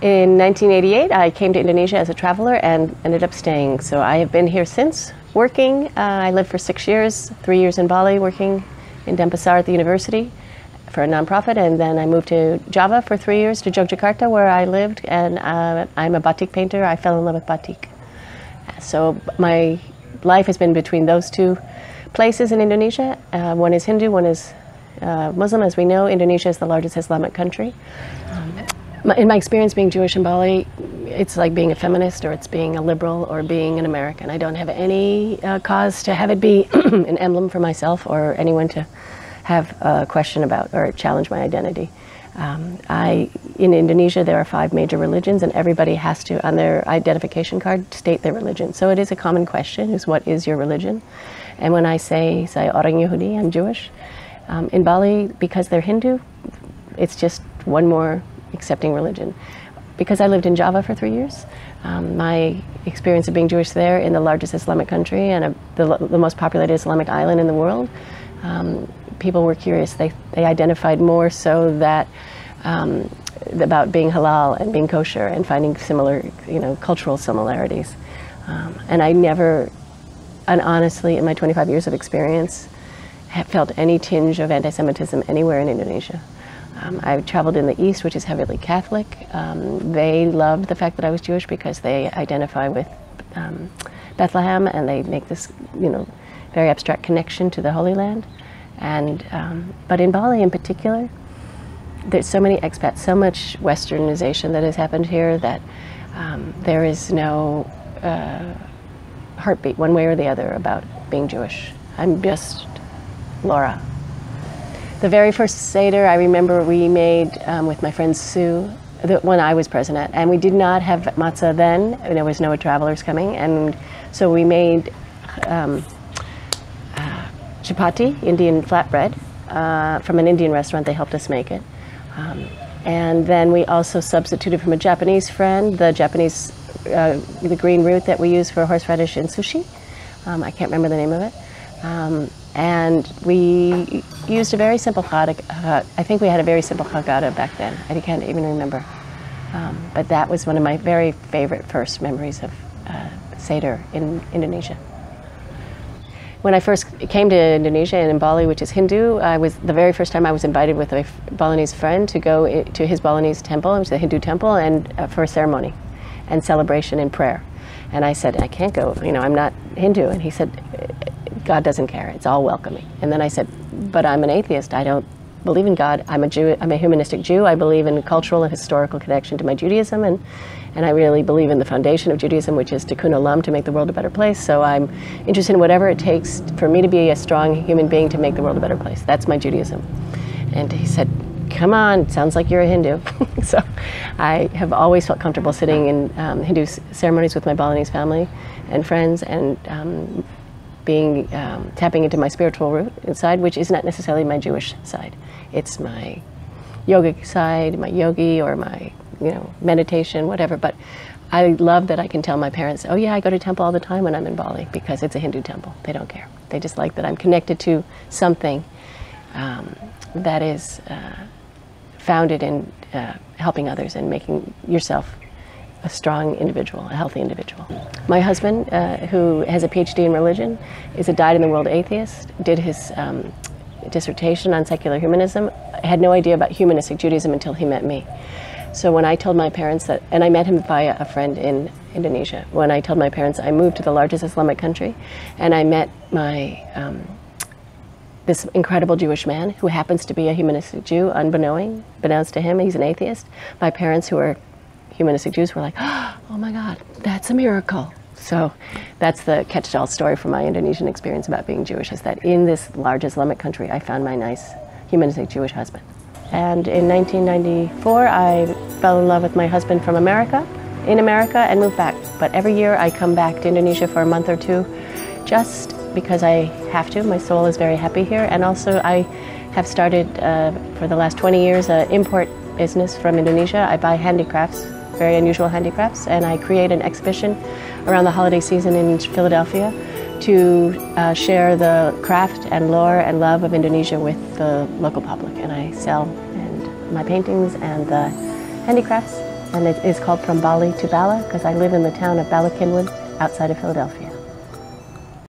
In 1988, I came to Indonesia as a traveler and ended up staying. So I have been here since, working. I lived for 6 years, 3 years in Bali, working in Denpasar at the university for a nonprofit, and then I moved to Java for 3 years, to Yogyakarta, where I lived, and I'm a batik painter. I fell in love with batik. So my life has been between those two places in Indonesia. One is Hindu, one is Muslim. As we know, Indonesia is the largest Islamic country. In my experience being Jewish in Bali, it's like being a feminist, or it's being a liberal, or being an American. I don't have any cause to have it be an emblem for myself or anyone to have a question about or challenge my identity. In Indonesia, there are 5 major religions, and everybody has to, on their identification card, state their religion. So it is a common question, is what is your religion? And when I say orang Yehudi, I'm Jewish. In Bali, because they're Hindu, it's just one more accepting religion. Because I lived in Java for 3 years, my experience of being Jewish there in the largest Islamic country and the most populated Islamic island in the world, people were curious. They identified more so that about being halal and being kosher and finding similar, cultural similarities. And I never, and honestly, in my 25 years of experience, have felt any tinge of anti-Semitism anywhere in Indonesia. I traveled in the East, which is heavily Catholic. They loved the fact that I was Jewish because they identify with Bethlehem, and they make this, very abstract connection to the Holy Land. And but in Bali, in particular, there's so many expats, so much Westernization that has happened here that there is no heartbeat one way or the other about being Jewish. I'm just Laura. The very first Seder I remember we made with my friend Sue, when I was president, and we did not have matzah then, and there was no travelers coming, and so we made chapati, Indian flatbread, from an Indian restaurant. They helped us make it. And then we also substituted from a Japanese friend, the green root that we use for horseradish in sushi. I can't remember the name of it. And we used a very simple I think we had a very simple Haggadah back then. I can't even remember. But that was one of my very favorite first memories of Seder in Indonesia. When I first came to Indonesia and in Bali, which is Hindu, the very first time I was invited with a Balinese friend to go to his Balinese temple, which is a Hindu temple, and for a ceremony and celebration and prayer. And I said, I can't go, I'm not Hindu. And he said, God doesn't care, it's all welcoming. And then I said, but I'm an atheist, I don't believe in God, I'm a Jew, I'm a humanistic Jew, I believe in a cultural and historical connection to my Judaism, and I really believe in the foundation of Judaism, which is tikkun olam, to make the world a better place, so I'm interested in whatever it takes for me to be a strong human being to make the world a better place. That's my Judaism. And he said, come on, sounds like you're a Hindu. So I have always felt comfortable sitting in Hindu ceremonies with my Balinese family and friends, and tapping into my spiritual root inside, which is not necessarily my Jewish side. It's my yogic side, my yogi, or my meditation, whatever. But I love that I can tell my parents, oh yeah, I go to temple all the time when I'm in Bali, because it's a Hindu temple. They don't care. They just like that I'm connected to something that is founded in helping others and making yourself a strong individual, a healthy individual. My husband, who has a PhD in religion, is a dyed-in-the-world atheist, did his dissertation on secular humanism, had no idea about humanistic Judaism until he met me. So when I told my parents that, and I met him via a friend in Indonesia, when I told my parents I moved to the largest Islamic country, and I met this incredible Jewish man who happens to be a humanistic Jew, unbeknownst to him, he's an atheist. My parents, who are humanistic Jews, were like, oh my God, that's a miracle. So that's the catch-all story from my Indonesian experience about being Jewish, is that in this large Islamic country, I found my nice humanistic Jewish husband. And in 1994, I fell in love with my husband in America, and moved back. But every year I come back to Indonesia for a month or two, just because I have to. My soul is very happy here. And also I have started, for the last 20 years, an import business from Indonesia. I buy handicrafts, very unusual handicrafts, and I create an exhibition around the holiday season in Philadelphia to share the craft and lore and love of Indonesia with the local public. And I sell my paintings and the handicrafts and it is called From Bali to Bala because I live in the town of Bala Cynwyd outside of Philadelphia.